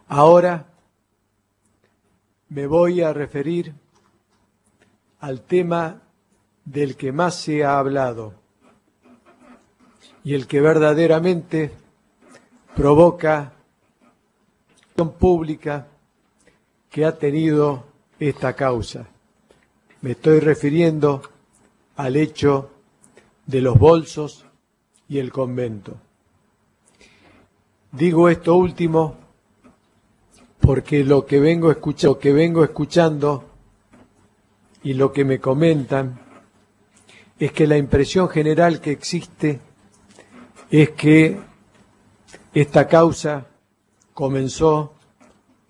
Ahora me voy a referir al tema del que más se ha hablado y el que verdaderamente provoca pública que ha tenido esta causa. Me estoy refiriendo al hecho de los bolsos y el convento. Digo esto último porque lo que vengo escuchando y lo que me comentan es que la impresión general que existe es que esta causa comenzó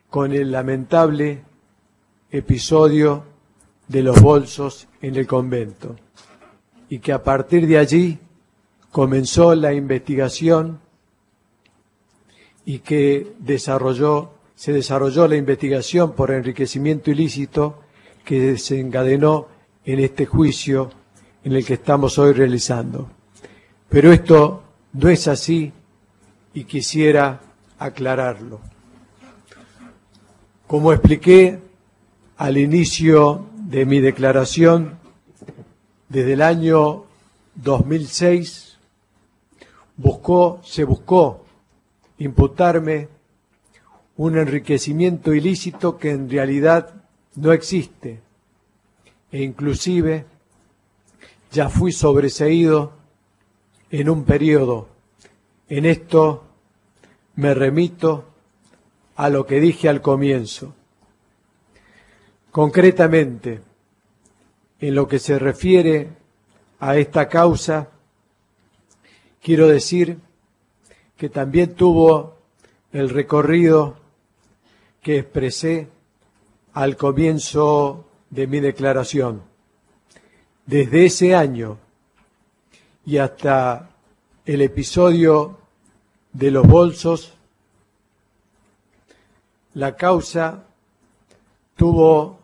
con el lamentable episodio de los bolsos en el convento y que a partir de allí comenzó la investigación y que se desarrolló la investigación por enriquecimiento ilícito que desencadenó en este juicio en el que estamos hoy realizando. Pero esto no es así y quisiera aclararlo. Como expliqué al inicio de mi declaración, desde el año 2006 se buscó imputarme un enriquecimiento ilícito que en realidad no existe, e inclusive ya fui sobreseído en un periodo. En esto me remito a lo que dije al comienzo. Concretamente, en lo que se refiere a esta causa, quiero decir que también tuvo el recorrido que expresé al comienzo de mi declaración. Desde ese año y hasta el episodio de los bolsos, la causa tuvo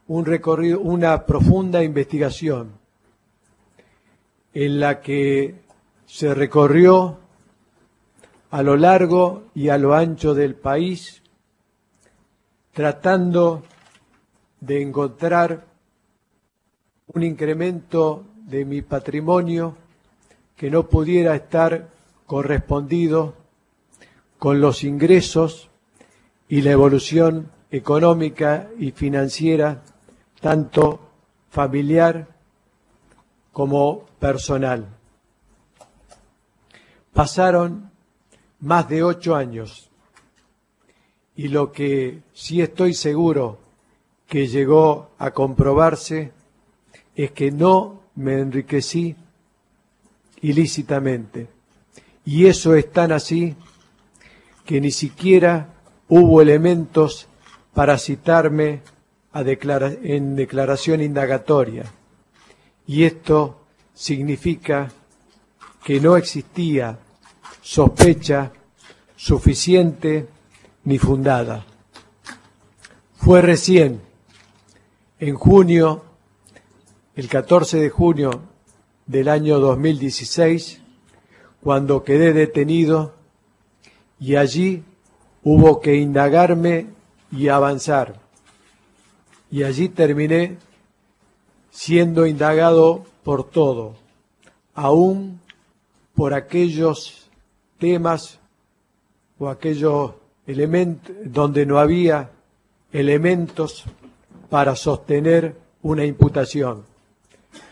un recorrido, una profunda investigación en la que se recorrió a lo largo y a lo ancho del país, tratando de encontrar un incremento de mi patrimonio que no pudiera estar correspondido con los ingresos y la evolución económica y financiera, tanto familiar como personal. Pasaron más de 8 años y lo que sí estoy seguro que llegó a comprobarse es que no me enriquecí ilícitamente. Y eso es tan así que ni siquiera hubo elementos para citarme en declaración indagatoria. Y esto significa que no existía sospecha suficiente ni fundada. Fue recién, en junio, el 14 de junio del año 2016, cuando quedé detenido y allí hubo que indagarme y avanzar. Y allí terminé siendo indagado por todo, aún por aquellos temas o aquellos elementos donde no había elementos para sostener una imputación.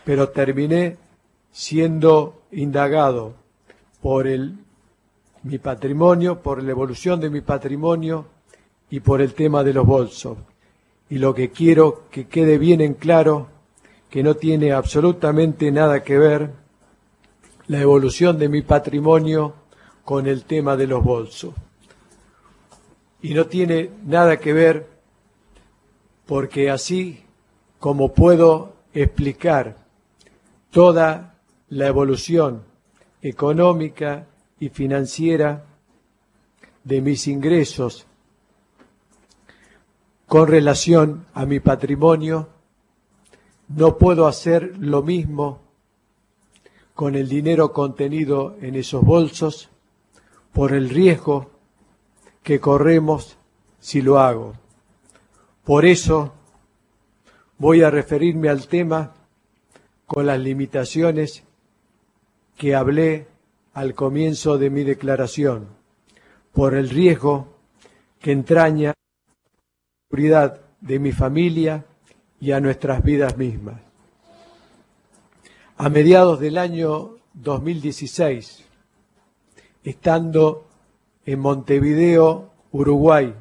Pero terminé siendo indagado por mi patrimonio, por la evolución de mi patrimonio y por el tema de los bolsos. Y lo que quiero que quede bien en claro, que no tiene absolutamente nada que ver la evolución de mi patrimonio con el tema de los bolsos. Y no tiene nada que ver porque así como puedo explicar toda la evolución económica y financiera de mis ingresos con relación a mi patrimonio, no puedo hacer lo mismo con el dinero contenido en esos bolsos por el riesgo que corremos si lo hago. Por eso voy a referirme al tema con las limitaciones que hablé al comienzo de mi declaración, por el riesgo que entraña la seguridad de mi familia y a nuestras vidas mismas. A mediados del año 2016, estando en Montevideo, Uruguay,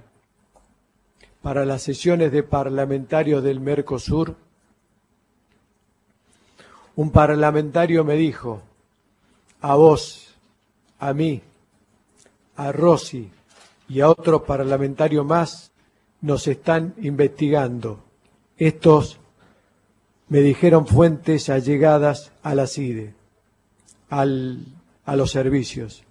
para las sesiones de parlamentarios del Mercosur, un parlamentario me dijo: a vos, a mí, a Rossi y a otro parlamentario más nos están investigando. Estos me dijeron fuentes allegadas a la CIDE, a los servicios.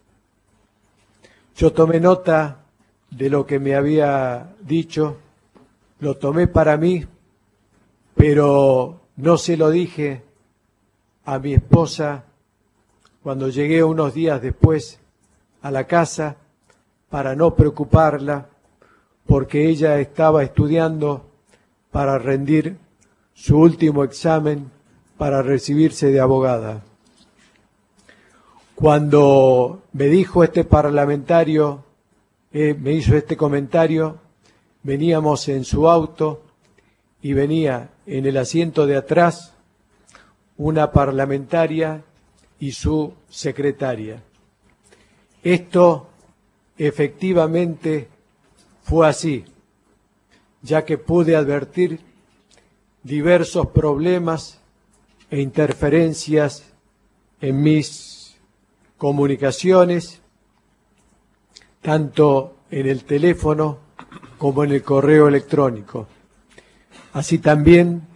Yo tomé nota de lo que me había dicho, lo tomé para mí, pero no se lo dije a mi esposa cuando llegué unos días después a la casa para no preocuparla, porque ella estaba estudiando para rendir su último examen para recibirse de abogada. Cuando me dijo este parlamentario, me hizo este comentario, veníamos en su auto y venía en el asiento de atrás una parlamentaria y su secretaria. Esto efectivamente fue así, ya que pude advertir diversos problemas e interferencias en mis comunicaciones, tanto en el teléfono como en el correo electrónico, así también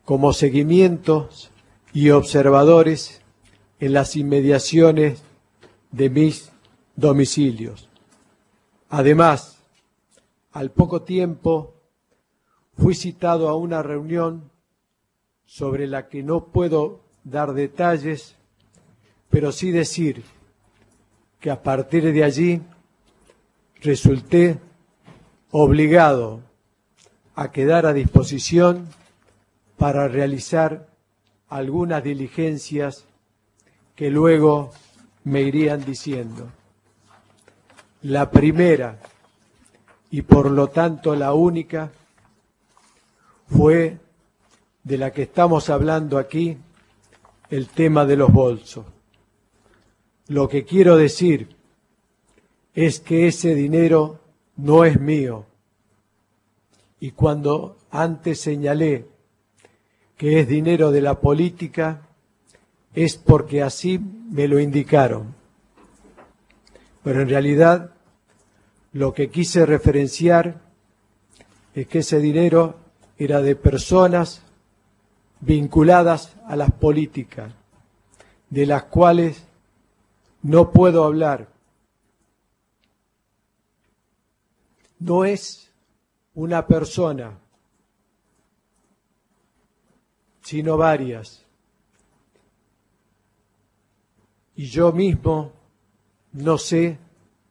como seguimientos y observadores en las inmediaciones de mis domicilios. Además, al poco tiempo fui citado a una reunión sobre la que no puedo dar detalles, pero sí decir que a partir de allí resulté obligado a quedar a disposición para realizar algunas diligencias que luego me irían diciendo. La primera, y por lo tanto la única, fue de la que estamos hablando aquí, el tema de los bolsos. Lo que quiero decir es que ese dinero no es mío. Y cuando antes señalé que es dinero de la política, es porque así me lo indicaron. Pero en realidad lo que quise referenciar es que ese dinero era de personas vinculadas a las políticas, de las cuales no puedo hablar. No es una persona, sino varias. Y yo mismo no sé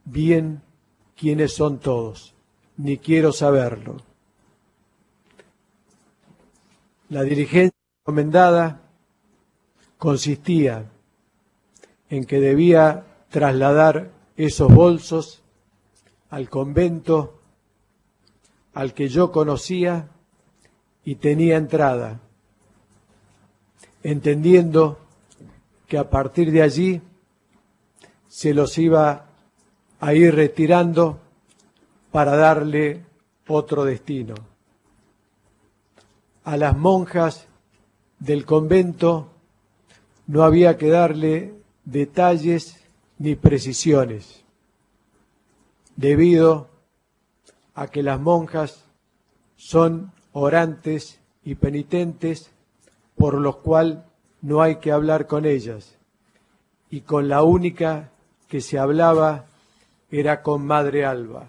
bien quiénes son todos, ni quiero saberlo. La diligencia encomendada consistía en que debía trasladar esos bolsos al convento al que yo conocía y tenía entrada, entendiendo que a partir de allí se los iba a ir retirando para darle otro destino. A las monjas del convento no había que darle detalles ni precisiones, debido a que las monjas son orantes y penitentes, por lo cual no hay que hablar con ellas, y con la única que se hablaba era con Madre Alba.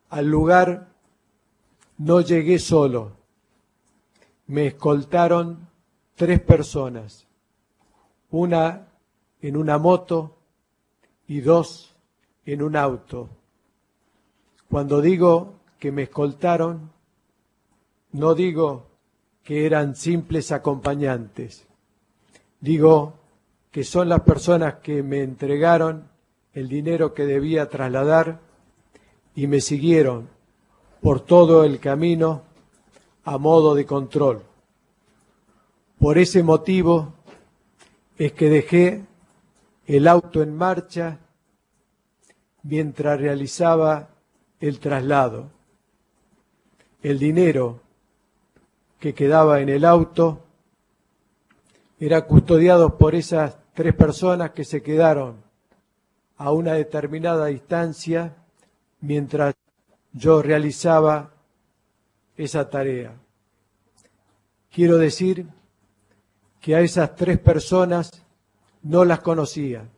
Al lugar no llegué solo, me escoltaron 3 personas, una en una moto y 2 en un auto, Cuando digo que me escoltaron, no digo que eran simples acompañantes. Digo que son las personas que me entregaron el dinero que debía trasladar y me siguieron por todo el camino a modo de control. Por ese motivo es que dejé el auto en marcha mientras realizaba el traslado. El dinero que quedaba en el auto era custodiado por esas 3 personas que se quedaron a una determinada distancia mientras yo realizaba esa tarea. Quiero decir que a esas 3 personas no las conocía,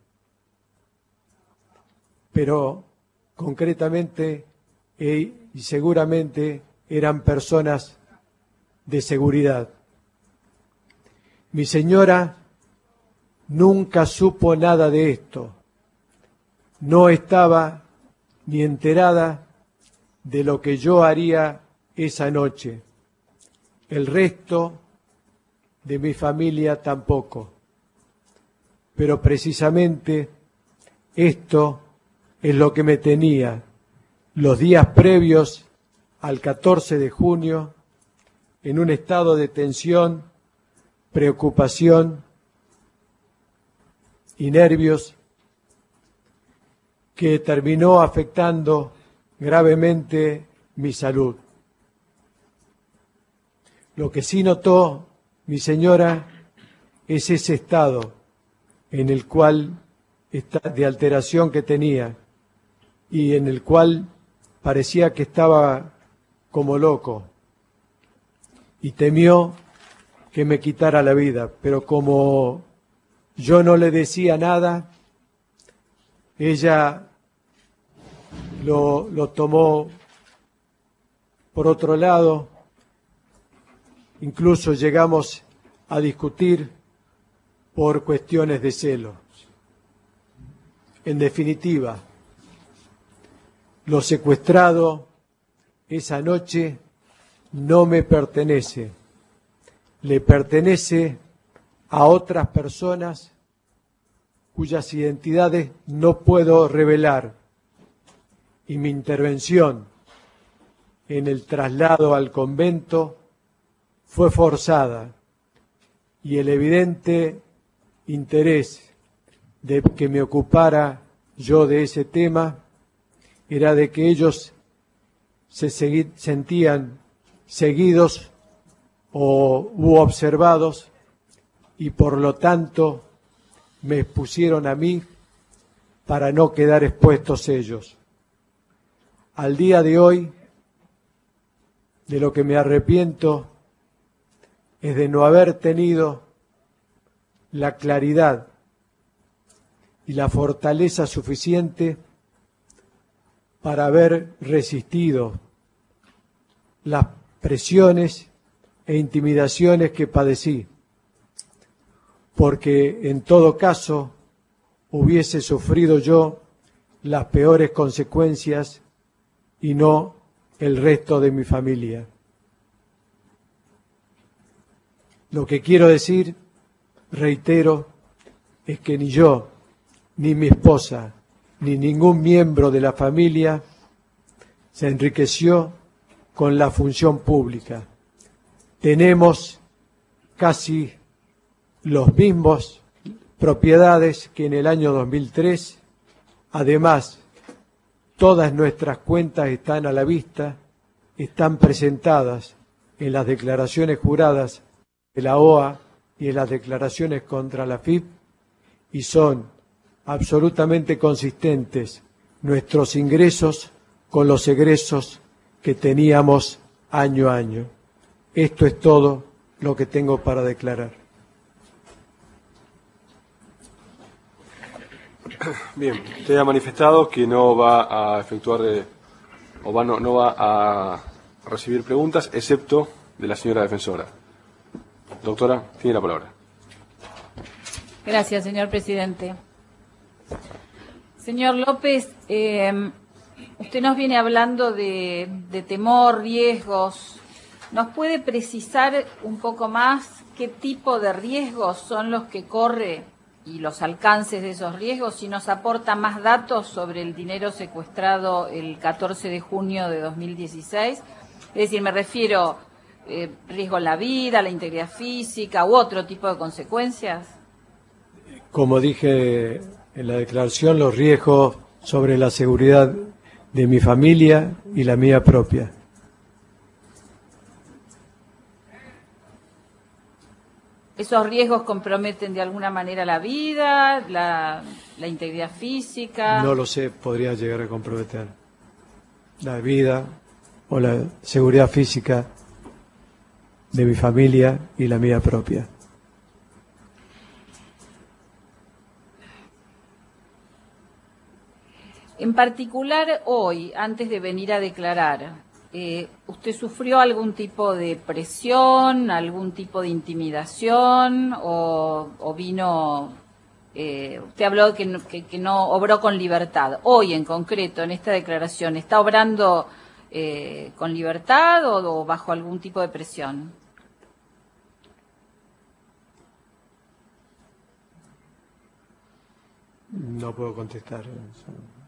pero concretamente y seguramente eran personas de seguridad. Mi señora nunca supo nada de esto, no estaba ni enterada de lo que yo haría esa noche. El resto de mi familia tampoco. Pero precisamente esto es lo que me tenía los días previos al 14 de junio en un estado de tensión, preocupación y nervios que terminó afectando gravemente mi salud. Lo que sí notó mi señora es ese estado en el cual de alteración que tenía y en el cual parecía que estaba como loco y temió que me quitara la vida, pero como yo no le decía nada, ella lo tomó por otro lado. Incluso llegamos a discutir por cuestiones de celos. En definitiva, lo secuestrado esa noche no me pertenece, le pertenece a otras personas cuyas identidades no puedo revelar, y mi intervención en el traslado al convento fue forzada, y el evidente interés de que me ocupara yo de ese tema era de que ellos se sentían seguidos u observados y por lo tanto me expusieron a mí para no quedar expuestos ellos. Al día de hoy, de lo que me arrepiento es de no haber tenido la claridad y la fortaleza suficiente para haber resistido las presiones e intimidaciones que padecí, porque en todo caso hubiese sufrido yo las peores consecuencias y no el resto de mi familia. Lo que quiero decir, reitero, es que ni yo, ni mi esposa, ni ningún miembro de la familia se enriqueció con la función pública. Tenemos casi los mismos propiedades que en el año 2003. Además, todas nuestras cuentas están a la vista, están presentadas en las declaraciones juradas de la OA y en las declaraciones contra la FIP, y son absolutamente consistentes nuestros ingresos con los egresos que teníamos año a año. Esto es todo lo que tengo para declarar. Bien, usted ha manifestado que no va a efectuar no va a recibir preguntas, excepto de la señora defensora. Doctora, tiene la palabra. Gracias, señor presidente. Señor López, Usted nos viene hablando de temor, riesgos. ¿Nos puede precisar un poco más qué tipo de riesgos son los que corre y los alcances de esos riesgos? Si nos aporta más datos sobre el dinero secuestrado el 14 de junio de 2016. Es decir, me refiero riesgo a la vida, a la integridad física u otro tipo de consecuencias. Como dije en la declaración, los riesgos sobre la seguridad de mi familia y la mía propia. ¿Esos riesgos comprometen de alguna manera la vida, la integridad física? No lo sé, podría llegar a comprometer la vida o la seguridad física de mi familia y la mía propia. En particular hoy, antes de venir a declarar, ¿usted sufrió algún tipo de presión, algún tipo de intimidación o vino... usted habló que no obró con libertad. Hoy, en concreto, en esta declaración, ¿está obrando con libertad o bajo algún tipo de presión? No puedo contestar.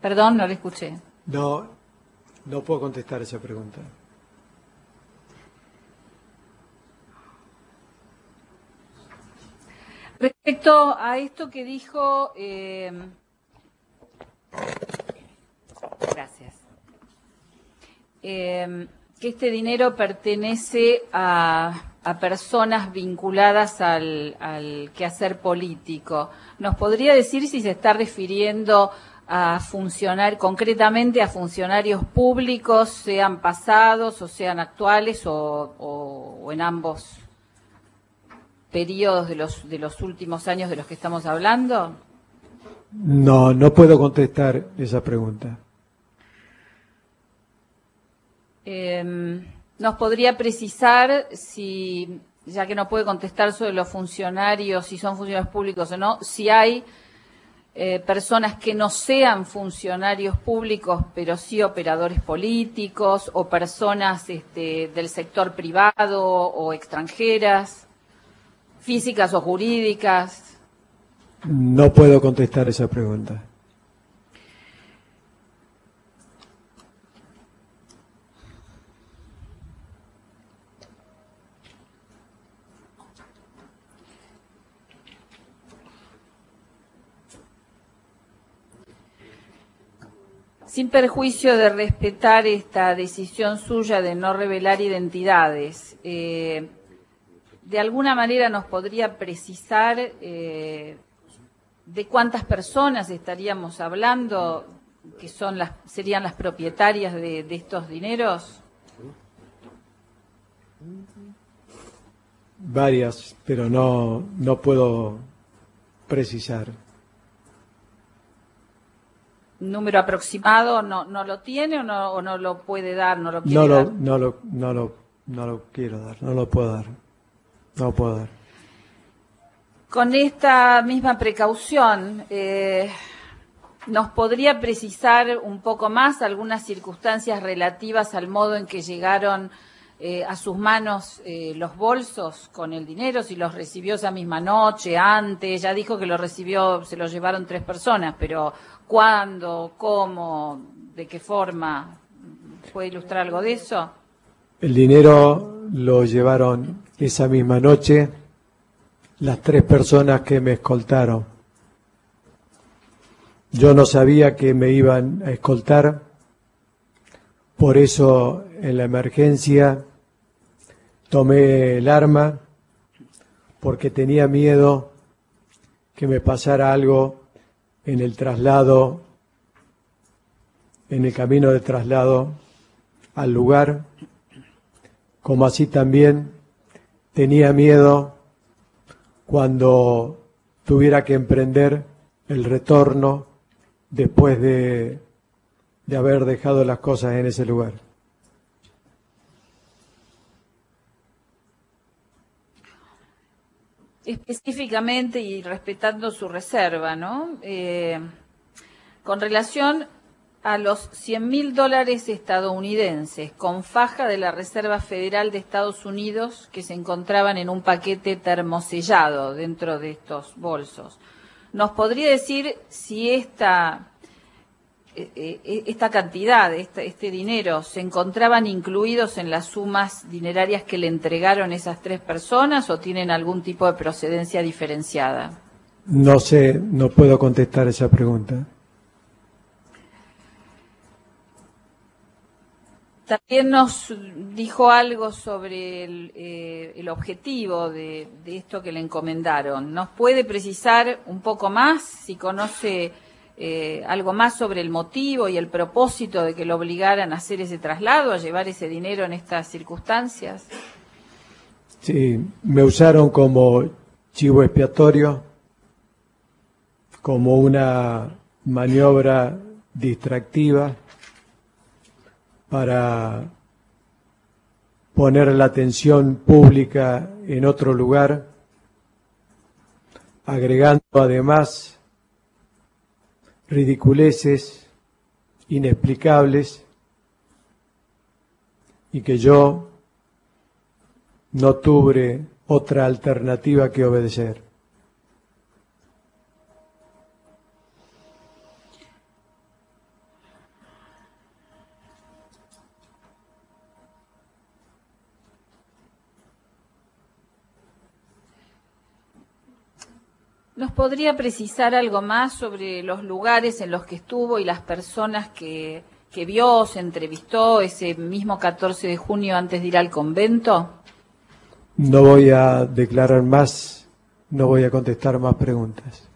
Perdón, no le escuché. No puedo contestar esa pregunta. Respecto a esto que dijo, gracias, que este dinero pertenece a personas vinculadas al quehacer político. ¿Nos podría decir si se está refiriendo a concretamente a funcionarios públicos, sean pasados o sean actuales o en ambos periodos de los últimos años de los que estamos hablando? No puedo contestar esa pregunta. ¿Nos podría precisar si, ya que no puede contestar sobre los funcionarios, si son funcionarios públicos o no, si hay personas que no sean funcionarios públicos, pero sí operadores políticos o personas del sector privado o extranjeras, físicas o jurídicas? No puedo contestar esa pregunta. Sin perjuicio de respetar esta decisión suya de no revelar identidades, ¿de alguna manera nos podría precisar de cuántas personas estaríamos hablando que serían las propietarias de estos dineros? Varias, pero no puedo precisar. ¿Número aproximado no lo tiene o no lo puede dar, no lo quiere dar? No lo quiero dar, no lo puedo dar. No puedo dar. Con esta misma precaución, ¿nos podría precisar un poco más algunas circunstancias relativas al modo en que llegaron a sus manos los bolsos con el dinero? Si los recibió esa misma noche, antes, ya dijo que lo recibió, se lo llevaron 3 personas, pero ¿cuándo, cómo, de qué forma? ¿Puede ilustrar algo de eso? El dinero lo llevaron esa misma noche las 3 personas que me escoltaron. Yo no sabía que me iban a escoltar, por eso en la emergencia tomé el arma, porque tenía miedo que me pasara algo en el traslado, en el camino de traslado al lugar, como así también tenía miedo cuando tuviera que emprender el retorno después de haber dejado las cosas en ese lugar. Específicamente y respetando su reserva, ¿no? Con relación a los $100.000 estadounidenses con faja de la Reserva Federal de Estados Unidos que se encontraban en un paquete termosellado dentro de estos bolsos. ¿Nos podría decir si esta cantidad, este dinero, se encontraban incluidos en las sumas dinerarias que le entregaron esas 3 personas o tienen algún tipo de procedencia diferenciada? No sé, no puedo contestar esa pregunta. También nos dijo algo sobre el objetivo de esto que le encomendaron. ¿Nos puede precisar un poco más si conoce algo más sobre el motivo y el propósito de que lo obligaran a hacer ese traslado, a llevar ese dinero en estas circunstancias? Sí, me usaron como chivo expiatorio, como una maniobra distractiva para poner la atención pública en otro lugar, agregando además ridiculeces inexplicables y que yo no tuve otra alternativa que obedecer. ¿Nos podría precisar algo más sobre los lugares en los que estuvo y las personas que vio, se entrevistó ese mismo 14 de junio antes de ir al convento? No voy a declarar más, no voy a contestar más preguntas.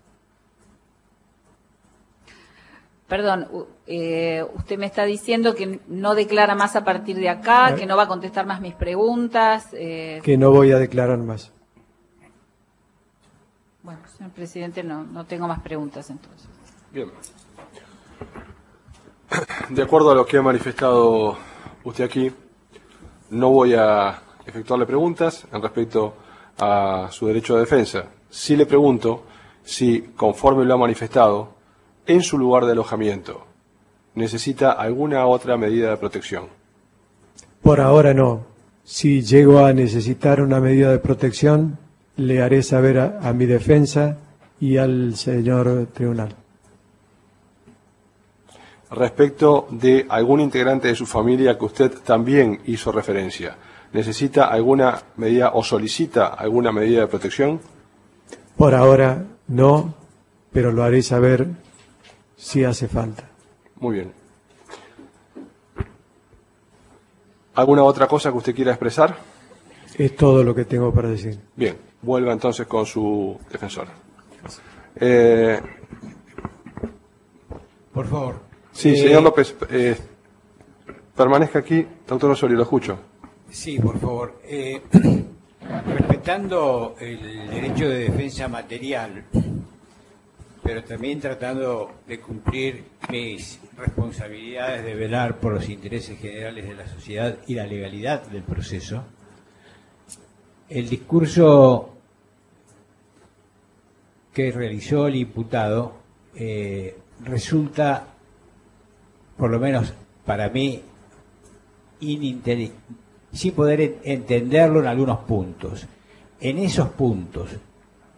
Perdón, usted me está diciendo que no declara más a partir de acá, que no va a contestar más mis preguntas. Que no voy a declarar más. Bueno, señor presidente, no tengo más preguntas entonces. Bien. De acuerdo a lo que ha manifestado usted aquí, no voy a efectuarle preguntas en respecto a su derecho de defensa. Sí le pregunto si, conforme lo ha manifestado, en su lugar de alojamiento necesita alguna otra medida de protección. Por ahora no. Si llego a necesitar una medida de protección, le haré saber a mi defensa y al señor tribunal. Respecto de algún integrante de su familia que usted también hizo referencia, ¿necesita alguna medida o solicita alguna medida de protección? Por ahora no, pero lo haré saber si hace falta. Muy bien. ¿Alguna otra cosa que usted quiera expresar? Es todo lo que tengo para decir. Bien, vuelva entonces con su defensor. Por favor. Sí, señor López, permanezca aquí. Doctor Osorio, lo escucho. Sí, por favor. Respetando el derecho de defensa material, pero también tratando de cumplir mis responsabilidades de velar por los intereses generales de la sociedad y la legalidad del proceso, el discurso que realizó el imputado resulta, por lo menos para mí, sin poder entenderlo en algunos puntos. En esos puntos,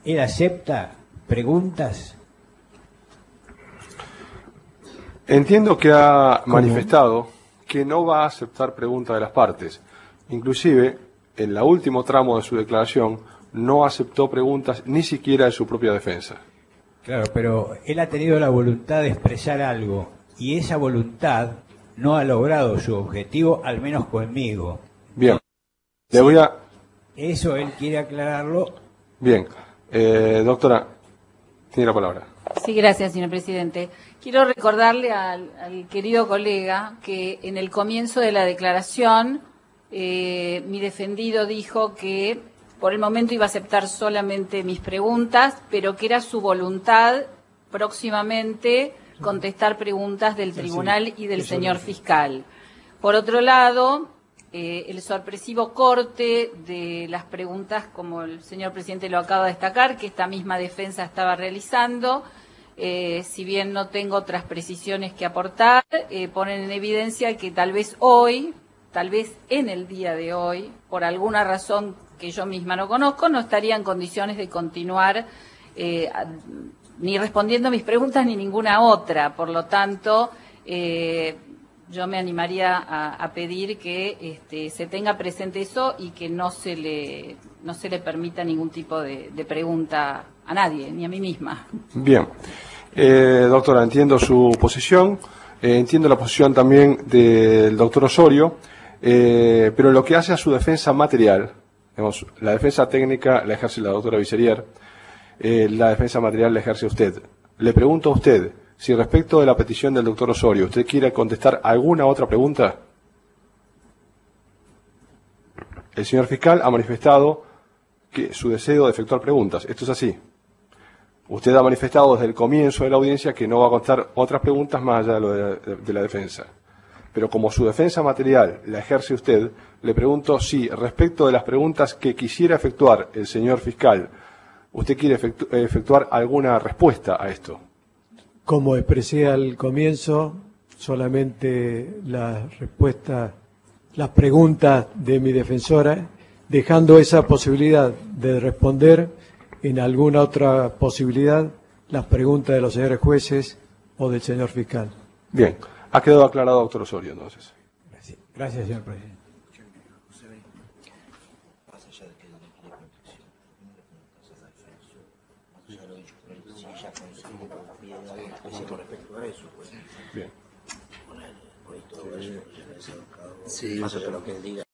¿él acepta preguntas? Entiendo que ha manifestado que no va a aceptar preguntas de las partes. Inclusive, en el último tramo de su declaración, no aceptó preguntas ni siquiera de su propia defensa. Claro, pero él ha tenido la voluntad de expresar algo y esa voluntad no ha logrado su objetivo, al menos conmigo. Bien. Le voy a... Eso él quiere aclararlo. Bien. Doctora, tiene la palabra. Sí, gracias, señor presidente. Quiero recordarle al querido colega que en el comienzo de la declaración mi defendido dijo que por el momento iba a aceptar solamente mis preguntas, pero que era su voluntad próximamente contestar preguntas del tribunal y del señor fiscal. Por otro lado, el sorpresivo corte de las preguntas, como el señor presidente lo acaba de destacar, que esta misma defensa estaba realizando, si bien no tengo otras precisiones que aportar, ponen en evidencia que tal vez hoy, tal vez en el día de hoy, por alguna razón que yo misma no conozco, no estaría en condiciones de continuar ni respondiendo mis preguntas ni ninguna otra. Por lo tanto, yo me animaría a pedir que se tenga presente eso y que no se le permita ningún tipo de pregunta a nadie, ni a mí misma. Bien. Doctora, entiendo su posición, entiendo la posición también del doctor Osorio, pero lo que hace a su defensa material, digamos, la defensa técnica la ejerce la doctora Visserier, la defensa material la ejerce usted. Le pregunto a usted, si respecto de la petición del doctor Osorio, ¿usted quiere contestar alguna otra pregunta? El señor fiscal ha manifestado que su deseo de efectuar preguntas. ¿Esto es así? Usted ha manifestado desde el comienzo de la audiencia que no va a contestar otras preguntas más allá de lo de la defensa. Pero como su defensa material la ejerce usted, le pregunto si, respecto de las preguntas que quisiera efectuar el señor fiscal, ¿usted quiere efectuar alguna respuesta a esto? Como expresé al comienzo, solamente las respuestas, las preguntas de mi defensora, dejando esa posibilidad de responder en alguna otra posibilidad las preguntas de los señores jueces o del señor fiscal. Bien, ha quedado aclarado, doctor Osorio, entonces. Gracias, señor presidente. Bien. Sí, lo que diga.